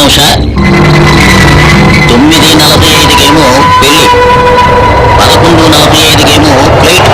ఉషా. 9:45కేమో పెళ్లి, 11:45కేమో ఫ్లైట్.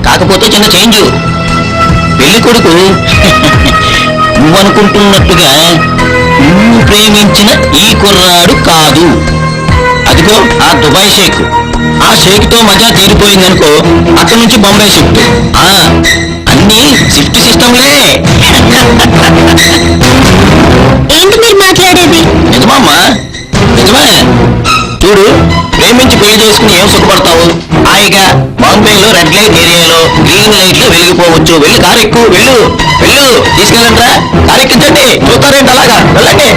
కాకపోతే చిన్న చేంజ్. పెళ్లి కొడుకు నువ్వనుకుంటున్నట్టుగా నువ్వు ప్రేమించిన ఈ కుర్రాడు కాదు. అదిగో ఆ దుబాయ్ షేక్. ఆ షేక్తో మజా తీరిపోయిందనుకో, అక్కడి నుంచి బొంబాయి షిఫ్ట్. అన్నీ షిఫ్ట్ సిస్టంలే. ఏంటి మీరు మాట్లాడేది? నిజమమ్మా, నిజమే. చూడు, ప్రేమించి పెళ్లి చేసుకుని ఏం సుఖపడతావు? హాయిగా బాంబేలో రెడ్ లైట్ ఏరియాలో గ్రీన్ లైట్ లో వెలిగిపోవచ్చు. వెళ్ళి కారు ఎక్కువ, వెళ్ళు వెళ్ళు, తీసుకెళ్ళంట్రా. కారు ఎక్కించండి. చూస్తారేంటి అలాగా? వెళ్ళండి.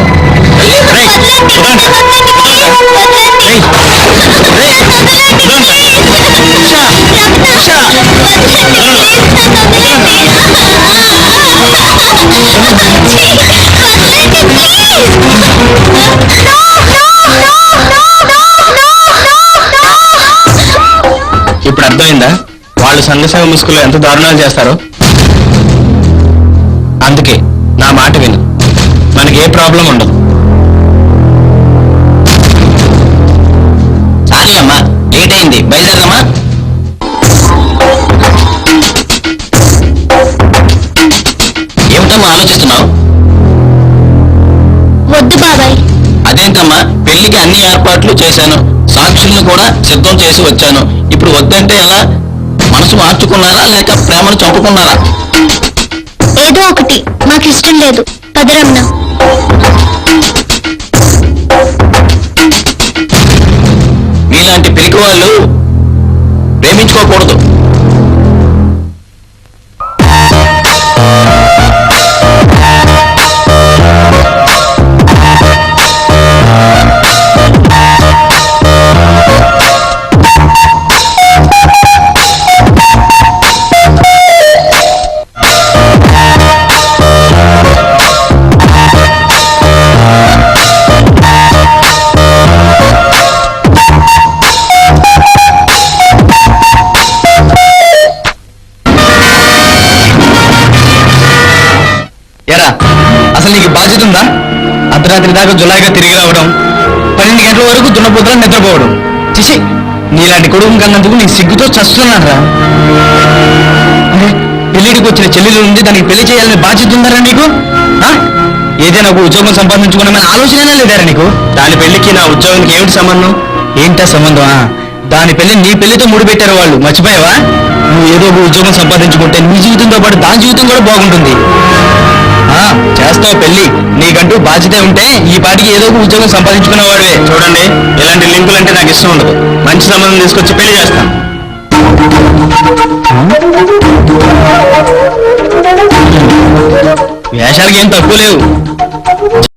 ఇప్పుడు అర్థమైందా వాళ్ళు సంఘసేవ ముసుగులో ఎంత దారుణాలు చేస్తారో? అందుకే నా మాట విను, మనకి ఏ ప్రాబ్లం ఉండదు. సారీ అమ్మా, లేట్ అయింది, బయలుదేరమ్మా. ఏమిటమ్మా ఆలోచిస్తున్నావు? వద్దు బాబాయ్. అదేంటమ్మా, పెళ్లికి అన్ని ఏర్పాట్లు చేశాను, సాక్షుల్ని కూడా సిద్ధం చేసి వచ్చాను. ఇప్పుడు వద్దంటే ఎలా? మనసు మార్చుకున్నారా లేక ప్రేమను చంపుకున్నారా? ఏదో ఒకటి, మాకు ఇష్టం లేదు. పదరమ్మ. మీలాంటి పిరికి వాళ్ళు ప్రేమించుకోకూడదు. అసలు నీకు బాధ్యత ఉందా? అర్ధరాత్రి దాకా జులాయిగా తిరిగి రావడం, 12 గంటల వరకు దున్నపోతులా నిద్రపోవడం. చిచి, నీలాంటి కొడుకు కన్నందుకు నీ సిగ్గుతో చస్తున్నారా? పెళ్లిడికి వచ్చిన చెల్లెలు ఉంది, దానికి పెళ్లి చేయాలని బాధ్యత ఉందారా నీకు? ఏదైనా ఒక ఉద్యోగం సంపాదించుకున్నామని ఆలోచన లేదారా నీకు? దాని పెళ్లికి నా ఉద్యోగానికి ఏమిటి సంబంధం? ఏంటా సంబంధమా? దాని పెళ్లి నీ పెళ్లితో ముడిపెట్టారు వాళ్ళు, మర్చిపోయావా? నువ్వు ఏదో ఒక ఉద్యోగం సంపాదించుకుంటే నీ జీవితంతో పాటు దాని జీవితం కూడా బాగుంటుంది. చేస్తావు పెళ్లి, నీకంటూ బాధ్యత ఉంటే ఈ పాటికి ఏదో ఒక ఉద్యోగం సంపాదించుకునేవాడివే. చూడండి, ఇలాంటి లింకులు అంటే నాకు ఇష్టం ఉండదు. మంచి సంబంధం తీసుకొచ్చి పెళ్లి చేస్తాను. వేషాలకి ఏం తక్కువ లేవు.